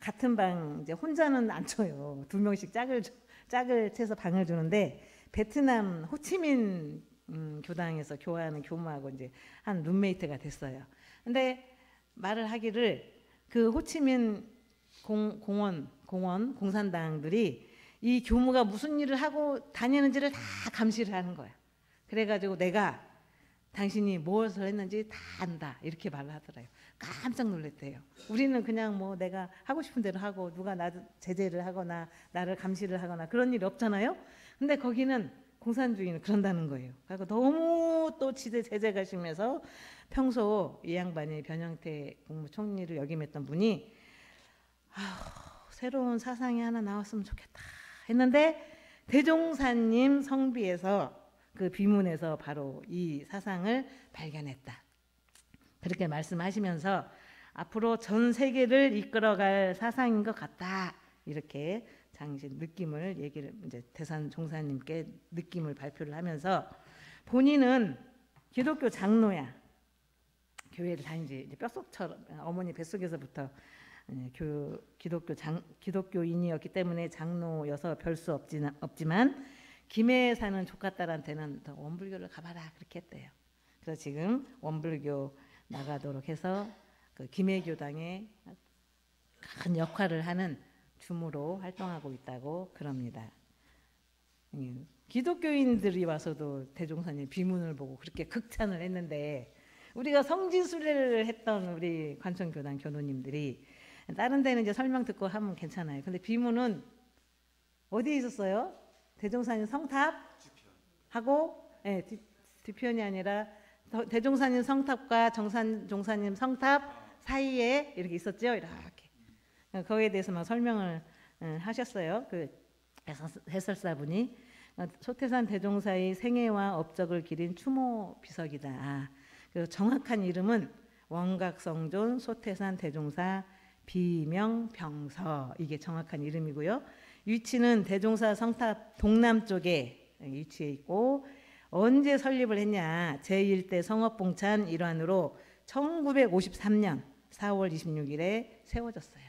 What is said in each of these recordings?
같은 방 이제 혼자는 안 쳐요. 2명씩 짝을 채서 방을 주는데 베트남 호치민 교당에서 교화하는 교무하고 이제 한 룸메이트가 됐어요. 근데 말을 하기를 그 호치민 공산당들이 이 교무가 무슨 일을 하고 다니는지를 다 감시를 하는 거야. 그래가지고 내가 당신이 무엇을 했는지 다 안다 이렇게 말을 하더라고요. 깜짝 놀랐대요. 우리는 그냥 뭐 내가 하고 싶은 대로 하고 누가 나 제재를 하거나 나를 감시를 하거나 그런 일이 없잖아요. 근데 거기는 공산주의는 그런다는 거예요. 그리고 너무 또 제재가 심해서 평소 이 양반이 변형태 국무총리를 역임했던 분이 새로운 사상이 하나 나왔으면 좋겠다 했는데 대종사님 성비에서 그 비문에서 바로 이 사상을 발견했다. 그렇게 말씀하시면서 앞으로 전 세계를 이끌어갈 사상인 것 같다. 이렇게 당시 느낌을 얘기를 이제 대산 종사님께 느낌을 발표를 하면서 본인은 기독교 장로야. 교회를 다니지 이제 뼛속처럼 어머니 뱃속에서부터 기독교인이었기 때문에 장로여서 별 수 없지만 김해에 사는 조카딸한테는 더 원불교를 가봐라 그렇게 했대요. 그래서 지금 원불교 나가도록 해서 그 김해교당에 큰 역할을 하는 주무로 활동하고 있다고 그럽니다. 기독교인들이 와서도 대종사님 비문을 보고 그렇게 극찬을 했는데 우리가 성지순례를 했던 우리 관천교당 교도님들이 다른 데는 이제 설명 듣고 하면 괜찮아요. 근데 비문은 어디에 있었어요? 대종사님 성탑하고 뒤편이 아니라 대종사님 성탑과 정산종사님 성탑 사이에 이렇게 있었죠. 이렇게 거기에 대해서 막 설명을 하셨어요. 그 해설사분이 소태산 대종사의 생애와 업적을 기린 추모 비석이다. 그래서 정확한 이름은 원각성존 소태산 대종사 비명병서 이게 정확한 이름이고요. 위치는 대종사 성탑 동남쪽에 위치해 있고 언제 설립을 했냐 제1대 성업봉찬 일환으로 1953년 4월 26일에 세워졌어요.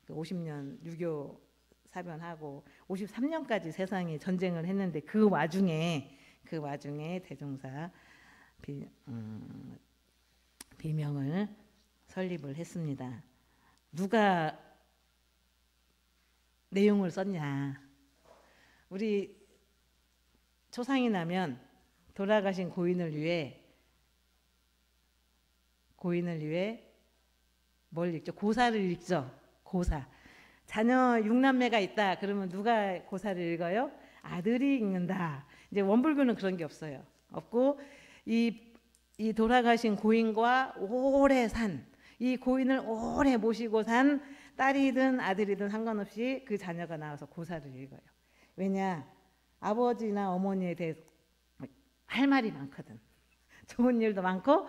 50년 유교 사변하고 53년까지 세상에 전쟁을 했는데 그 와중에 대종사 비명을 설립을 했습니다. 누가 내용을 썼냐? 우리 초상이 나면 돌아가신 고인을 위해 뭘 읽죠? 고사를 읽죠. 고사. 자녀 6남매가 있다. 그러면 누가 고사를 읽어요? 아들이 읽는다. 이제 원불교는 그런 게 없어요. 없고 이 돌아가신 고인과 오래 산 이 고인을 오래 모시고 산 딸이든 아들이든 상관없이 그 자녀가 나와서 고사를 읽어요. 왜냐? 아버지나 어머니에 대해 할 말이 많거든. 좋은 일도 많고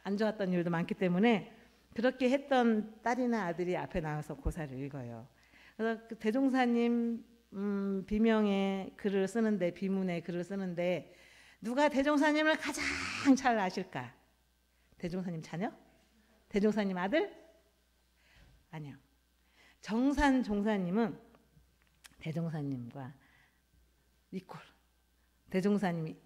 안 좋았던 일도 많기 때문에 그렇게 했던 딸이나 아들이 앞에 나와서 고사를 읽어요. 그래서 그 대종사님 비명의 글을 쓰는데 비문의 글을 쓰는데 누가 대종사님을 가장 잘 아실까? 대종사님 자녀? 대종사님 아들? 아니요. 정산 종사님은 대종사님과 이퀄. 대종사님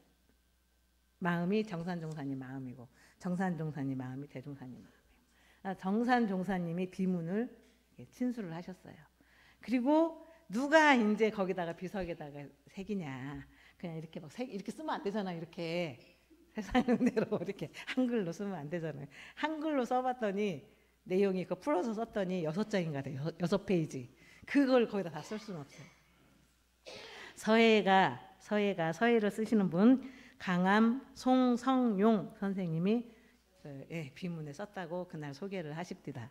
마음이 정산 종사님 마음이고 정산 종사님 마음이 대종사님 마음이에요. 정산 종사님이 비문을 친수를 하셨어요. 그리고 누가 이제 거기다가 비석에다가 새기냐? 그냥 이렇게 막 이렇게 쓰면 안 되잖아요. 이렇게 세상의 대로 이렇게 한글로 쓰면 안 되잖아요. 한글로 써봤더니 내용이 그 풀어서 썼더니 6장인가 돼요. 6페이지. 그걸 거기다 다 쓸 수는 없어요. 서예를 쓰시는 분 강암 송성용 선생님이 비문에 썼다고 그날 소개를 하십니다.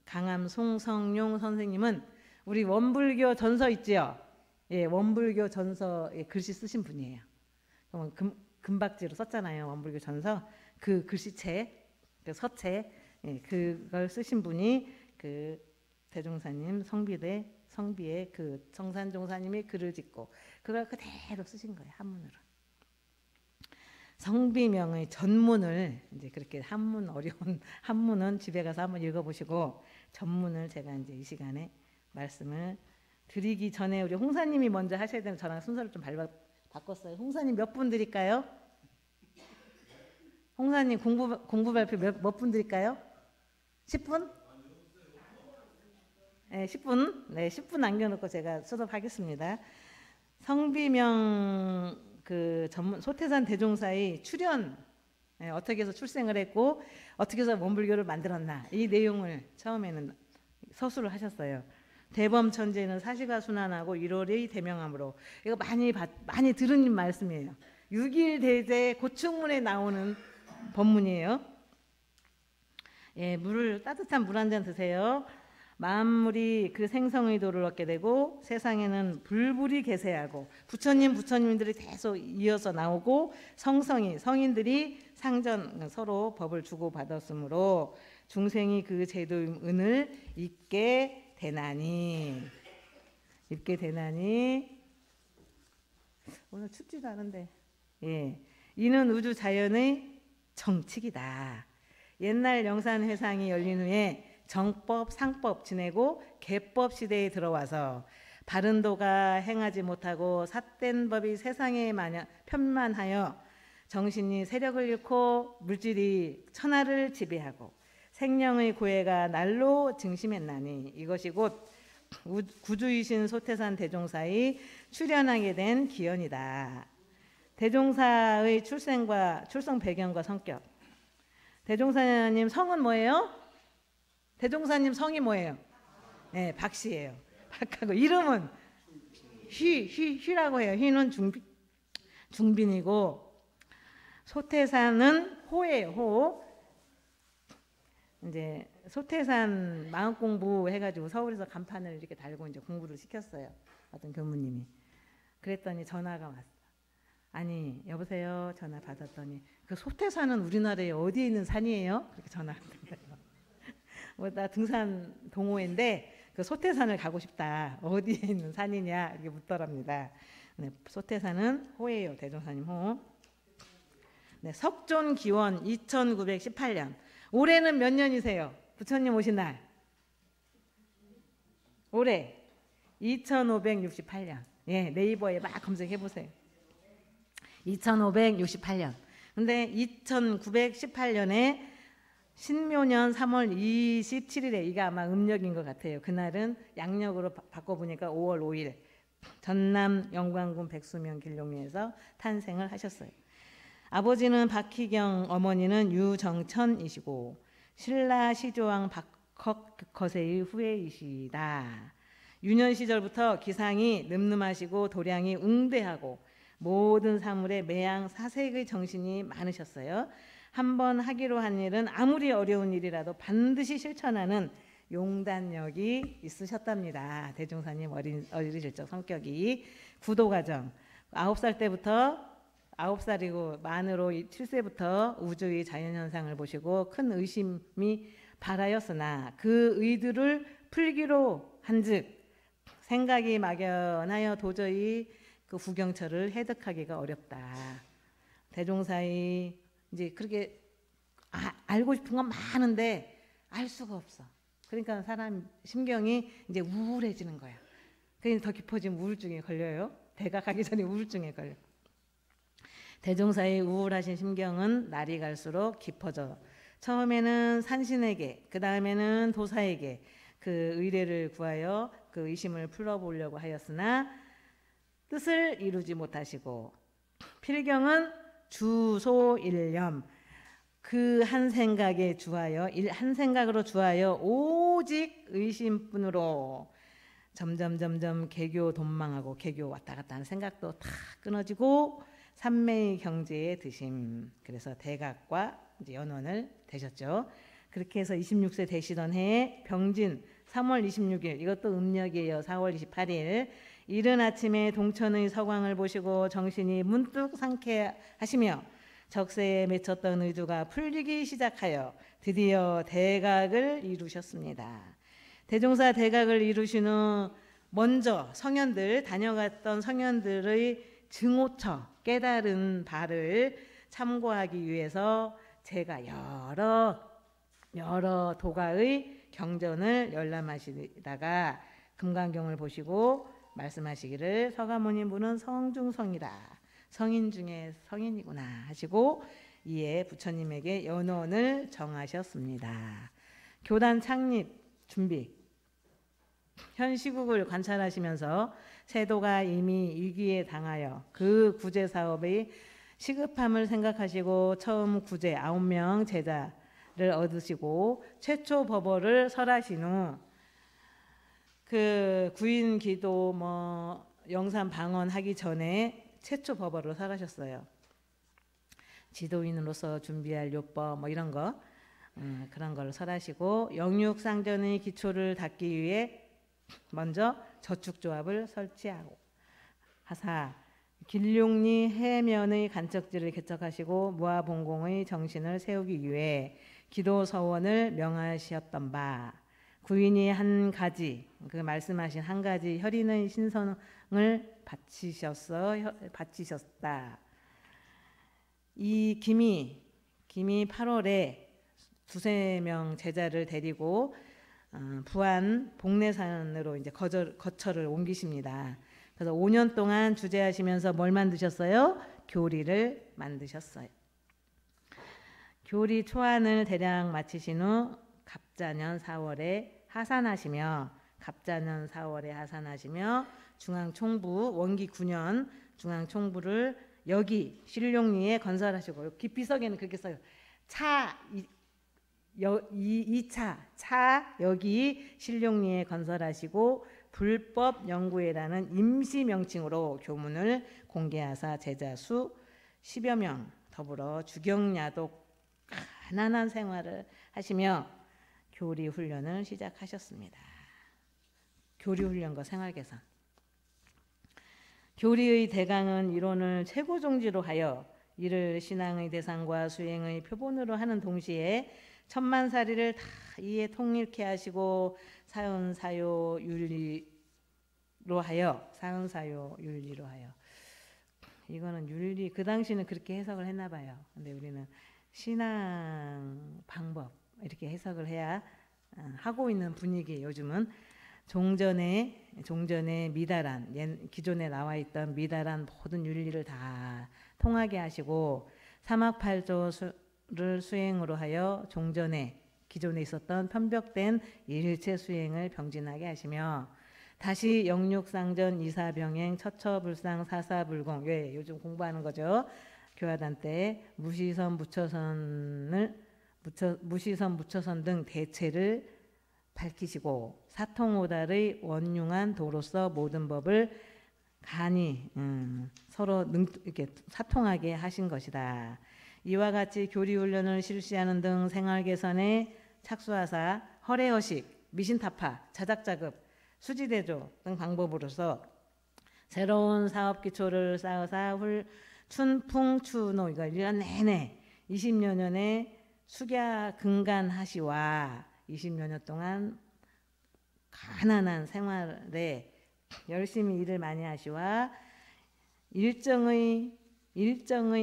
강암 송성용 선생님은 우리 원불교 전서 있지요. 원불교 전서에 글씨 쓰신 분이에요. 금박지로 썼잖아요. 원불교 전서 그 글씨체, 그 서체, 그걸 쓰신 분이 그 대종사님 성비의 그 정산종사님이 글을 짓고 그걸 그대로 쓰신 거예요. 한문으로. 성비명의 전문을 이제 그렇게 어려운 한문은 집에 가서 한번 읽어보시고 전문을 제가 이제 이 시간에 말씀을 드리기 전에 우리 홍사님이 먼저 하셔야 되는, 저랑 순서를 좀 바꿨어요. 홍사님 몇 분 드릴까요? 홍사님 공부 발표 몇 분 드릴까요? 10분? 네, 10분. 네, 10분 남겨놓고 제가 수업하겠습니다. 성비명 그 전문 소태산 대종사의 출현, 네, 어떻게 해서 출생을 했고 어떻게 해서 원불교를 만들었나, 이 내용을 처음에는 서술을 하셨어요. 대범 천재는 사시가 순환하고 1월의 대명함으로, 이거 많이 들은 말씀이에요. 6일 대제 고충문에 나오는 법문이에요. 예, 따뜻한 물 한 잔 드세요. 만물이 그 생성의도를 얻게 되고 세상에는 불불이 계세하고 부처님들이 계속 이어서 나오고 성인들이 상전 서로 법을 주고받았으므로 중생이 그 제도의 은을 입게 되나니 오늘 춥지도 않은데, 예, 이는 우주 자연의 정칙이다. 옛날 영산회상이 열린 후에 정법, 상법 지내고 계법 시대에 들어와서 바른도가 행하지 못하고 삿된 법이 세상에 편만하여 정신이 세력을 잃고 물질이 천하를 지배하고 생명의 고해가 날로 증심했나니 이것이 곧 구주이신 소태산 대종사의 출현하게 된 기원이다. 대종사의 출생 배경과 성격. 대종사님 성은 뭐예요? 대종사님 성이 뭐예요? 네, 박씨예요. 박하고 이름은 휘라고 해요. 휘는 중빈이고 소태산은 호예요. 호. 이제 소태산 마음 공부 해가지고 서울에서 간판을 이렇게 달고 이제 공부를 시켰어요. 어떤 교무님이. 그랬더니 전화가 왔어. 아니 여보세요. 전화 받았더니 그 소태산은 우리나라에 어디에 있는 산이에요? 그렇게 전화가 왔어요. 나 등산 동호회인데 그 소태산을 가고 싶다. 어디에 있는 산이냐 이렇게 묻더랍니다. 네, 소태산은 호예요. 대종사님 호. 네, 석존기원 2918년. 올해는 몇 년이세요? 부처님 오신 날. 올해 2568년. 예, 네이버에 막 검색해 보세요. 2568년. 근데 2918년에 신묘년 3월 27일에, 이게 아마 음력인 것 같아요. 그날은 양력으로 바꿔보니까 5월 5일 전남 영광군 백수면 길룡리에서 탄생을 하셨어요. 아버지는 박희경, 어머니는 유정천이시고 신라 시조왕 박헉거세의 후예이시다. 유년 시절부터 기상이 늠름하시고 도량이 웅대하고 모든 사물에 매양 사색의 정신이 많으셨어요. 한번 하기로 한 일은 아무리 어려운 일이라도 반드시 실천하는 용단력이 있으셨답니다. 대종사님 어리실 적 성격이. 구도과정 9살 때부터, 9살이고 만으로 7세부터 우주의 자연현상을 보시고 큰 의심이 발하였으나 그 의들을 풀기로 한즉 생각이 막연하여 도저히 그 구경처를 해득하기가 어렵다. 대종사의 이제 그렇게 알고 싶은 건 많은데 알 수가 없어. 그러니까 사람 심경이 이제 우울해지는 거야. 그러니까 더 깊어지면 우울증에 걸려요. 대가 가기 전에 우울증에 걸려. 대종사의 우울하신 심경은 날이 갈수록 깊어져 처음에는 산신에게, 그 다음에는 도사에게 그 의뢰를 구하여 그 의심을 풀어보려고 하였으나 뜻을 이루지 못하시고 필경은 주소일념, 그 한 생각에 주하여, 한 생각으로 주하여 오직 의심뿐으로 점점 개교 돈망하고 개교 왔다 갔다 하는 생각도 다 끊어지고 삼매의 경지에 드심. 그래서 대각과 이제 연원을 되셨죠. 그렇게 해서 26세 되시던 해에 병진 3월 26일, 이것도 음력이에요. 4월 28일 이른 아침에 동천의 서광을 보시고 정신이 문득 상쾌하시며 적세에 맺혔던 의두가 풀리기 시작하여 드디어 대각을 이루셨습니다. 대종사 대각을 이루신 후 먼저 성현들, 다녀갔던 성현들의 증오처, 깨달은 바를 참고하기 위해서 제가 여러 도가의 경전을 열람하시다가 금강경을 보시고 말씀하시기를 서가모니 분은 성중성이라, 성인 중에 성인이구나 하시고 이에 부처님에게 연원을 정하셨습니다. 교단 창립 준비. 현 시국을 관찰하시면서 세도가 이미 위기에 당하여 그 구제 사업의 시급함을 생각하시고 처음 구제 9명 제자를 얻으시고 최초 법어를 설하신 후 그 구인 기도 영산 방언하기 전에 최초 법어를 설하셨어요. 지도인으로서 준비할 요법 이런 거 그런 걸 설하시고 영육상전의 기초를 닦기 위해 먼저 저축조합을 설치하고 하사 길룡리 해면의 간척지를 개척하시고 무아봉공의 정신을 세우기 위해 기도서원을 명하셨던 바 구인이 한 가지 그 말씀하신 한 가지 혈인의 신성을 바치셨다. 이 김이 8월에 두세 명 제자를 데리고 부안 복례산으로 이제 거처를 옮기십니다. 그래서 5년 동안 주재하시면서 뭘 만드셨어요? 교리를 만드셨어요. 교리 초안을 대략 마치신 후 갑자년 4월에 하산하시며 중앙총부 원기 9년 중앙총부를 여기 신룡리에 건설하시고 기피석에는 그렇게 써요. 차 여기 신룡리에 건설하시고 불법연구회라는 임시 명칭으로 교문을 공개하사 제자 수 10여 명 더불어 주경야독 가난한 생활을 하시며 교리 훈련을 시작하셨습니다. 교리 훈련과 생활 개선. 교리의 대강은 이론을 최고 종지로 하여 이를 신앙의 대상과 수행의 표본으로 하는 동시에 천만사리를 다 이에 통일케 하시고 사윤사요 윤리로 하여 이거는 윤리 그 당시는 그렇게 해석을 했나 봐요. 근데 우리는 신앙 방법 이렇게 해석을 해야 하고 있는 분위기. 요즘은 종전에 미달한 기존에 나와 있던 미달한 모든 윤리를 다 통하게 하시고 삼학팔조를 수행으로 하여 종전에 기존에 있었던 편벽된 일체 수행을 병진하게 하시며 다시 영육상전 이사병행 처처불상 사사불공 요즘 공부하는 거죠. 교화단 때 무시선 무처선 등 대체를 밝히시고 사통오달의 원융한 도로서 모든 법을 간이 서로 이렇게 사통하게 하신 것이다. 이와 같이 교리훈련을 실시하는 등 생활 개선에 착수하사 허례허식, 미신타파, 자작자급, 수지대조 등 방법으로서 새로운 사업 기초를 쌓아사 춘풍추노 이거 1년 내내 20여 년의 숙야 근간하시와 20여 년 동안 가난한 생활에 열심히 일을 많이 하시와 일정의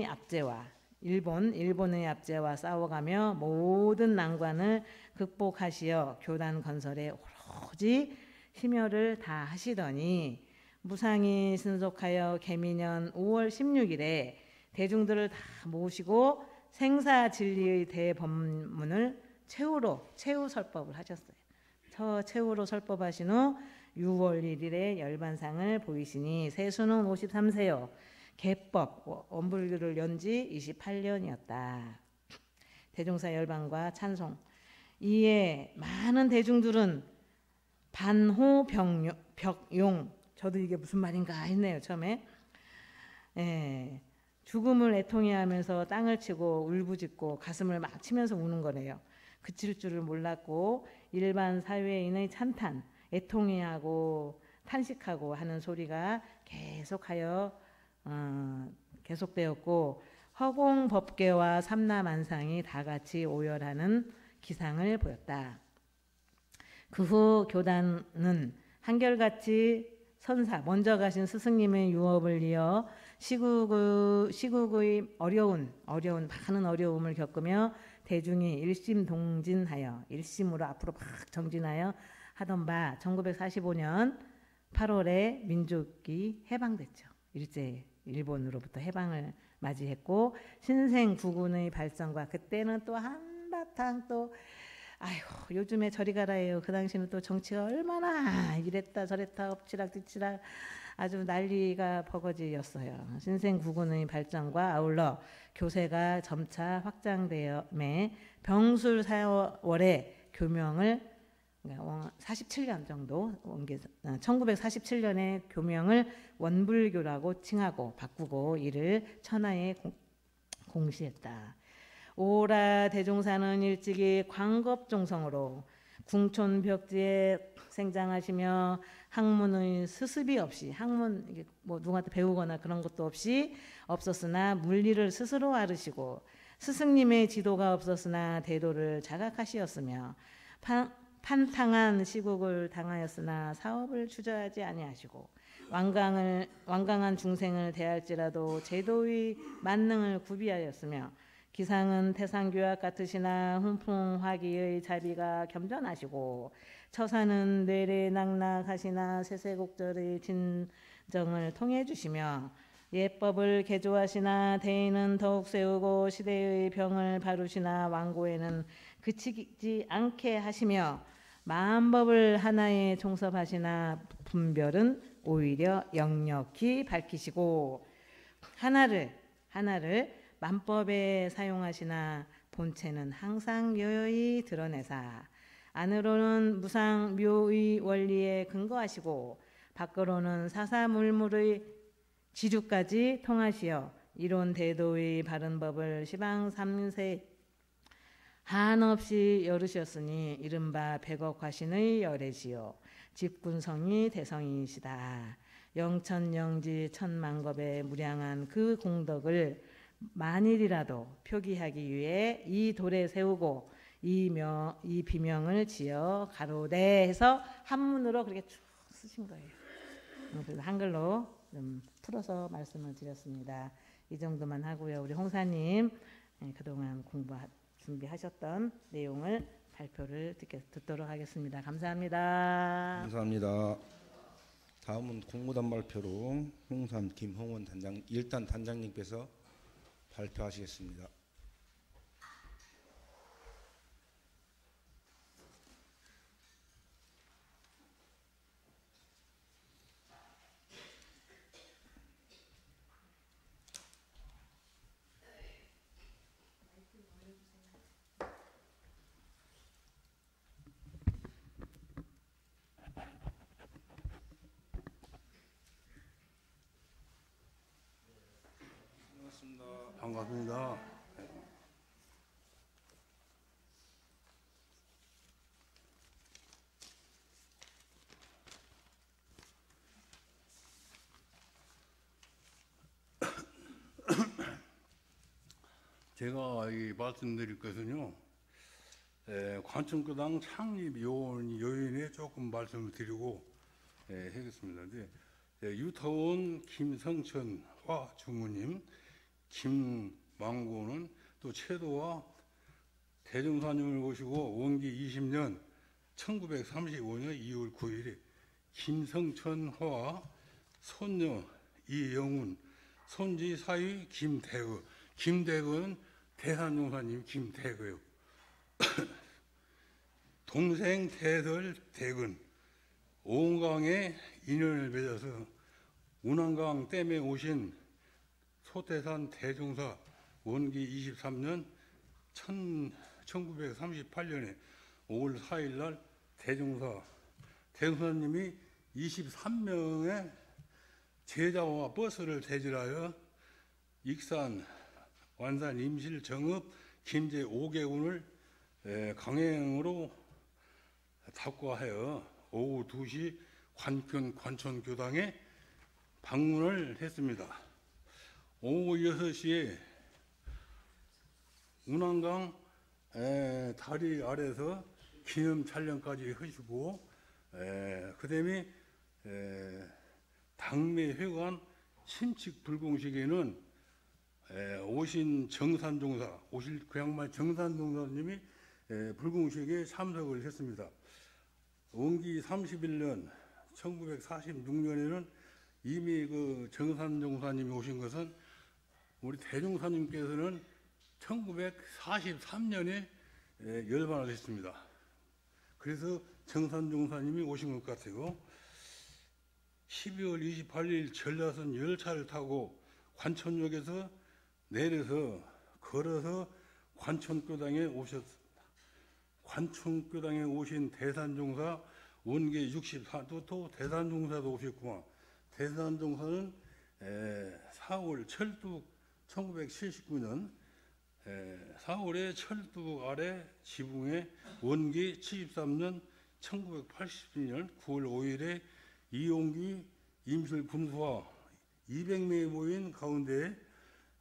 압제와 일본의 압제와 싸워가며 모든 난관을 극복하시어 교단 건설에 오로지 심혈을 다 하시더니 무상이 신속하여 개미년 5월 16일에 대중들을 다 모시고 생사진리의 대법문을 최후로 설법을 하셨어요. 최후로 설법하신 후 6월 1일에 열반상을 보이시니 세수는 53세요. 개법 원불교를 연지 28년이었다. 대종사 열반과 찬송. 이에 많은 대중들은 반호벽용 저도 이게 무슨 말인가 했네요. 처음에 죽음을 애통해하면서 땅을 치고 울부짖고 가슴을 막 치면서 우는 거래요. 그칠 줄을 몰랐고 일반 사회인의 찬탄, 애통해하고 탄식하고 하는 소리가 계속되었고 허공법계와 삼라만상이 다 같이 오열하는 기상을 보였다. 그 후 교단은 한결같이 먼저 가신 스승님의 유업을 이어 시국의 많은 어려움을 겪으며 대중이 일심동진하여 일심으로 앞으로 막 정진하여 하던 바 1945년 8월에 민족이 해방됐죠. 일제 일본으로부터 해방을 맞이했고 신생 국군의 발전과 그때는 또 한바탕 또 아이고 요즘에 저리 가라예요. 그 당시는 또 정치가 얼마나 이랬다 저랬다 엎치락뒤치락 아주 난리가 버거지였어요. 신생 국군의 발전과 아울러 교세가 점차 확장되어매 병술 4월에 교명을 47년 정도 1947년에 교명을 원불교라고 칭하고 바꾸고 이를 천하에 공시했다. 오라 대종사는 일찍이 광겁종성으로 궁촌벽지에 생장하시며 학문의 스습이 없이 학문 뭐 누구한테 배우거나 그런 것도 없이 없었으나 물리를 스스로 앓으시고 스승님의 지도가 없었으나 대도를 자각하시었으며 판탕한 시국을 당하였으나 사업을 주저하지 아니하시고 완강한 중생을 대할지라도 제도의 만능을 구비하였으며 기상은 태상교약 같으시나 훈풍화기의 자비가 겸전하시고 처사는 뇌례낙낙하시나 세세곡절의 진정을 통해 주시며 예법을 개조하시나 대인은 더욱 세우고 시대의 병을 바루시나 완고에는 그치지 않게 하시며 만법을 하나에 총섭하시나 분별은 오히려 역력히 밝히시고 하나를 만법에 사용하시나 본체는 항상 여여히 드러내사 안으로는 무상묘의 원리에 근거하시고 밖으로는 사사물물의 지류까지 통하시어 이론 대도의 바른 법을 시방 삼세 한없이 열으셨으니 이른바 백억화신의 열애시요 집군성이 대성이시다. 영천영지 천만겁의 무량한 그 공덕을 만일이라도 표기하기 위해 이 돌에 세우고 이 비명을 지어 가로되 해서 한문으로 그렇게 쭉 쓰신 거예요. 그래서 한글로 좀 풀어서 말씀을 드렸습니다. 이 정도만 하고요. 우리 홍사님 그동안 준비하셨던 내용을 발표를 듣도록 하겠습니다. 감사합니다. 감사합니다. 다음은 공무단 발표로 홍산 김홍원 단장 1단 단장님께서 발표하시겠습니다. 반갑습니다. 제가 말씀드릴 것은요, 관천교당 창립 요인에 조금 말씀을 드리고 하겠습니다. 유타원 김성천화 주무님, 김망고는 또 채도와 대종사님을 모시고 원기 20년 1935년 2월 9일에 김성천화 손녀 이영훈, 손지 사위 김대근 대산종사님 김대거요. 동생 대근 오은강에 인연을 맺어서 운항강 댐에 오신 소태산 대종사 원기 23년 1938년에 5월 4일 날 대종사님이 23명의 제자와 버스를 대질하여 익산, 완산, 임실, 정읍, 김제 5개군을 강행으로 답과하여 오후 2시 관천교당에 방문을 했습니다. 오후 6시에 운항강 다리 아래서 기념 촬영까지 하시고 그 다음에 당매회관 신축 불공식에는 오신 정산종사, 오실 그 양반 정산종사님이 불공식에 참석을 했습니다. 원기 31년 1946년에는 이미 그 정산종사님이 오신 것은 우리 대종사님께서는 1943년에 열반을 했습니다. 그래서 정산종사님이 오신 것 같아요. 12월 28일 전라선 열차를 타고 관천역에서 내려서 걸어서 관천교당에 오셨습니다. 관천교당에 오신 대산종사 원계 64도 또 대산종사도 오셨구만. 대산종사는 4월 철둑 1979년 4월에 철둑 아래 지붕에 원기 73년 1980년 9월 5일에 이용기 임실 군수와 200명이 모인 가운데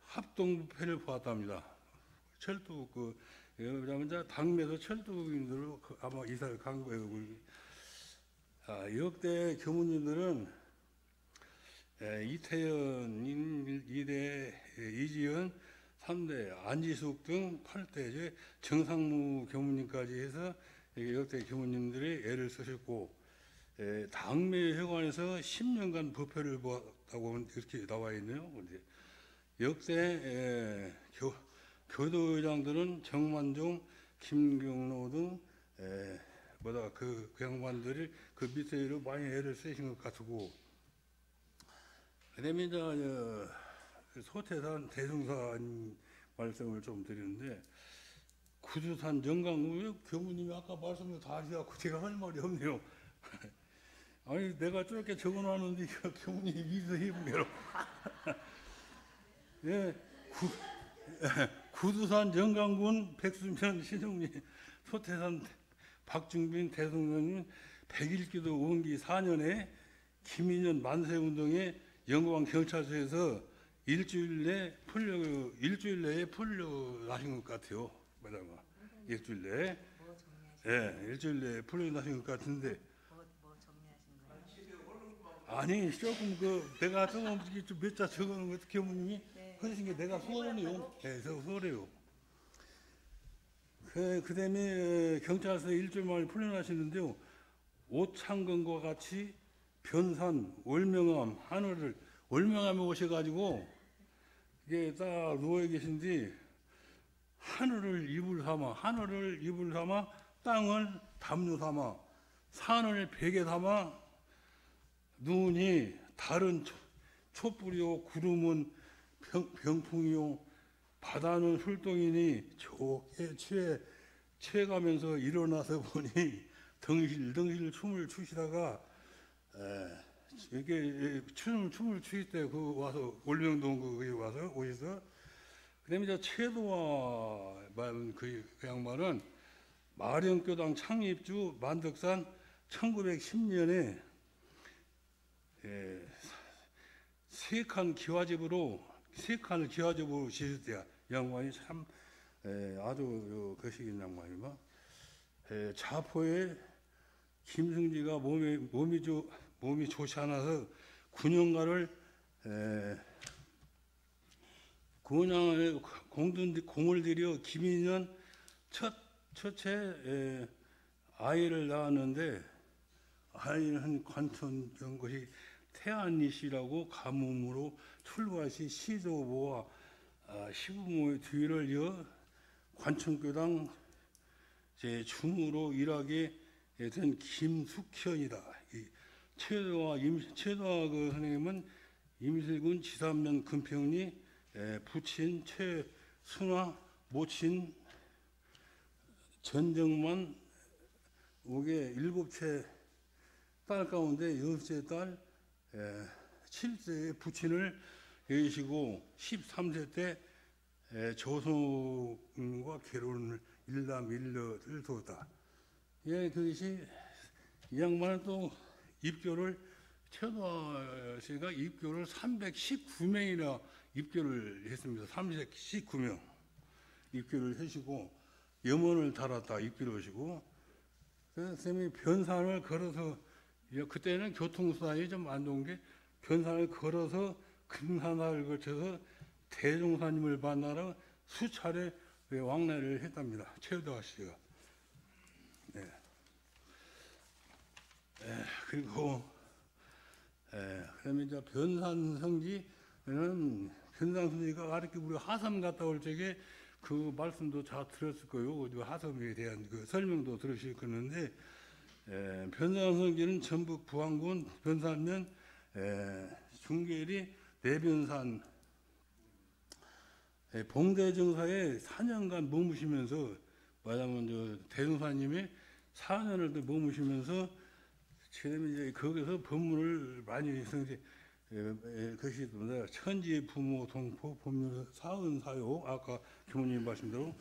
합동부패를 보았답니다. 철둑 그러면 당면에서 철둑인들로 아마 이사를 간 거예요. 역대 교무님들은 이태연, 이대, 이지연, 3대, 안지숙 등 8대 정상무 교무님까지 해서 역대 교무님들이 애를 쓰셨고 당매회관에서 10년간 부패를 보았다고 이렇게 나와 있네요. 역대 교도의장들은 정만종, 김경로 등 그 양반들이 그 밑에로 많이 애를 쓰신 것 같고, 그다음에 이제 소태산 대승산 말씀을 좀 드리는데, 구두산 정강구 교무님이 아까 말씀을 다 하셔갖고 제가 할 말이 없네요. 아니 내가 저렇게 적어놨는데 교무님이 미서 해보게로. 예, 구두산 정강군 백수면 신용리 소태산 박중빈 대통령님 101기도 원기 4년에 김인현 만세운동에 영광 경찰서에서 일주일 내에 풀려나신 것 같아요. 뭐라고? 일주일 내에. 예, 일주일 내에 풀려나신 것 같은데. 뭐 정리하신 거예요? 아니 조금 내가 조금 몇 자 적어놓은 것도 교무님이 하신 게 내가 수월해요. 네, 저 수월해요. 그다음에 경찰서 일주일 만에 풀려나시는데요. 오창근과 같이 변산, 월명암, 하늘을 월명암에 오셔가지고 이게 딱 누워 계신데 하늘을 이불 삼아 땅을 담요 삼아 산을 베개 삼아 눈이 다른 촛불이요 구름은 병풍이요 바다는 술동이니 좋게 취해가면서 일어나서 보니 덩실 춤을 추시다가 이렇게 춤을 추실 때 와서 월명동 거기 와서 오셔서 그다음에 이제 최도와 말은 그 양반은 마령교당 창립주 만덕산 1910년에 세 칸을 기와집으로 지으셨대요. 양반이 참 아주 거시긴 양반이고 자포에 김승지가 몸이 좋지 않아서 9년간을 군양에 공을 들여 김인년 첫째 아이를 낳았는데 아이는 관천경 것이 태안이시라고 가뭄으로 출가시 시조보와 시부모의 뒤를 이어 관천교당 제 중으로 일하게 된 김숙현이다. 최도와 그 선생님은 임실군 지산면 금평리 부친 최순화 모친 전정만 옥의 7채 딸 가운데 6째 딸 7세의 부친을 여의시고 13세 때 조성과 결혼을 일남일녀를 두었다. 예, 그것이 이 양반은 또 입교를 최도아 씨가 입교를 319명이나 입교를 했습니다. 319명 입교를 하시고 염원을 달았다 입교를 하시고 선생님이 변산을 걸어서 그때는 교통수단이 좀 안 좋은 게 변산을 걸어서 금산을 거쳐서 대종사님을 만나러 수차례 왕래를 했답니다. 최우대화 씨가. 네. 그리고 그다음에 이제 변산성지는 변산성지가 이렇게 우리 하섬 갔다 올 적에 그 말씀도 잘 들었을 거예요. 하섬에 대한 그 설명도 들으실 건데 변산성지는 전북 부안군 변산면 중계리 내변산 봉대정사에 4년간 머무시면서 말하면 저 대종사님이 4년을 머무시면서 지금 이제 거기서 법문을 많이 것이던데 천지 부모 동포 법률 사은사요 아까 교무님 말씀대로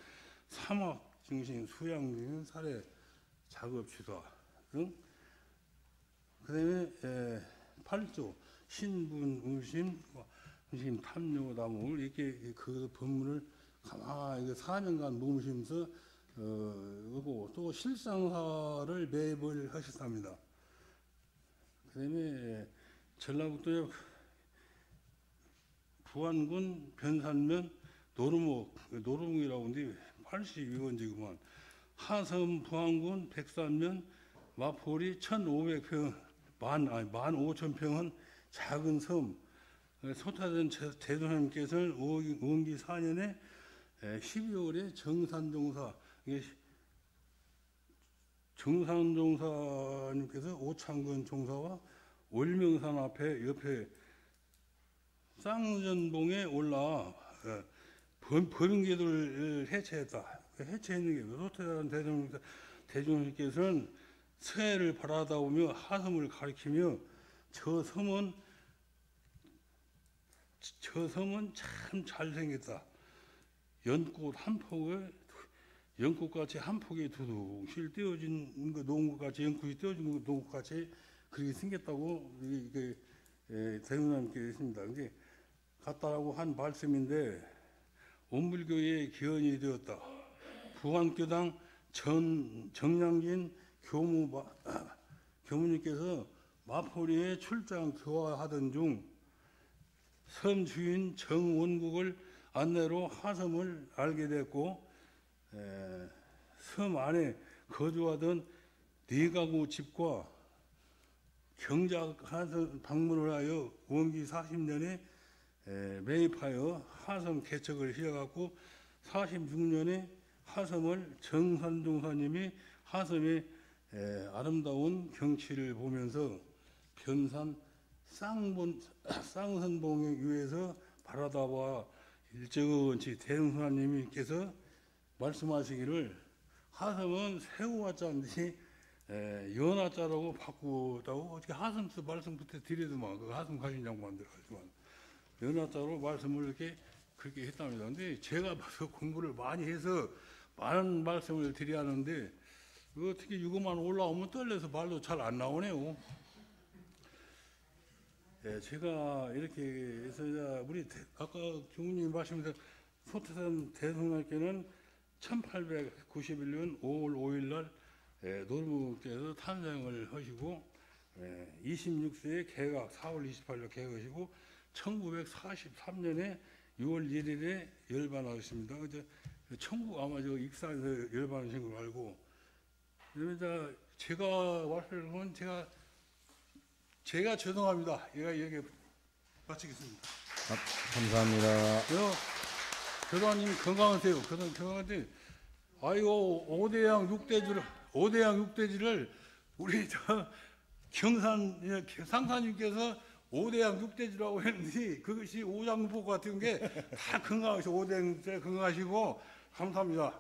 사막 증신 수양 등 사례 작업 취사 등 그다음에 8조 신분 의심 탐욕 나물 이렇게 그 법문을 가만히 4년간 머무시면서 그리고 또 실상사를 매입을 하셨답니다. 그다음에 전라북도 부안군 변산면 노루묵이라고 하는데 82번지구만. 하섬 부안군 백산면 마포리 1,500평 15,000평은 작은 섬. 소타전 대도사님께서는 원기 4년에 12월에 정산종사님께서 오창근 종사와 월명산 앞에 옆에 쌍전봉에 올라 범인계들을 해체했다. 해체했는 게 소타전 대종사님께서는 서해를 바라다보며 하섬을 가리키며 저 섬은 참 잘생겼다. 연꽃같이 한 폭에 두둑실 떼어진 거 농구같이 연꽃이 떼어진 거 농구같이 그렇게 생겼다고 이게 대통령님께 했습니다. 이게 같다라고 한 말씀인데 원불교의 기원이 되었다. 부안교당 정량진 교무님께서 마포리에 출장 교화하던 중 섬 주인 정원국을 안내로 하섬을 알게 됐고 섬 안에 거주하던 4가구 집과 경작 방문을 하여 원기 40년에 매입하여 하섬 개척을 시작하고 46년에 하섬을 정산종사님이 하섬의 아름다운 경치를 보면서 변산 쌍선봉에 위에서 바라다봐 일정치 대흥사님께서 말씀하시기를 하섬은 새우와 짠듯이 연하자라고 바꾸다고 어떻게 하섬스 말씀부터 드리더만 그 하섬 가신 장관들 하지만 연하자로 말씀을 이렇게 그렇게 했답니다. 근데 제가 봐서 공부를 많이 해서 많은 말씀을 드려야 하는데 어떻게 이것만 올라오면 떨려서 말도 잘 안 나오네요. 제가 이렇게 해서 우리 아까 교무님 말씀대로 소태산 대통령께는 1891년 5월 5일 날 노르무께서 탄생을 하시고 26세에 개각 4월 28일 개각하시고 1943년에 6월 1일에 열반하셨습니다. 아마 저 익산에서 열반하신 걸 알고 그러면 제가 말씀은 제가 죄송합니다. 얘기 마치겠습니다. 감사합니다. 교관님 건강하세요. 건강한데 아이고 5대양 6대지를 우리 상사님께서 5대양 6대지라고 했는데 그것이 오장복 같은 게 다 건강하시고 5대양 건강하시고 감사합니다.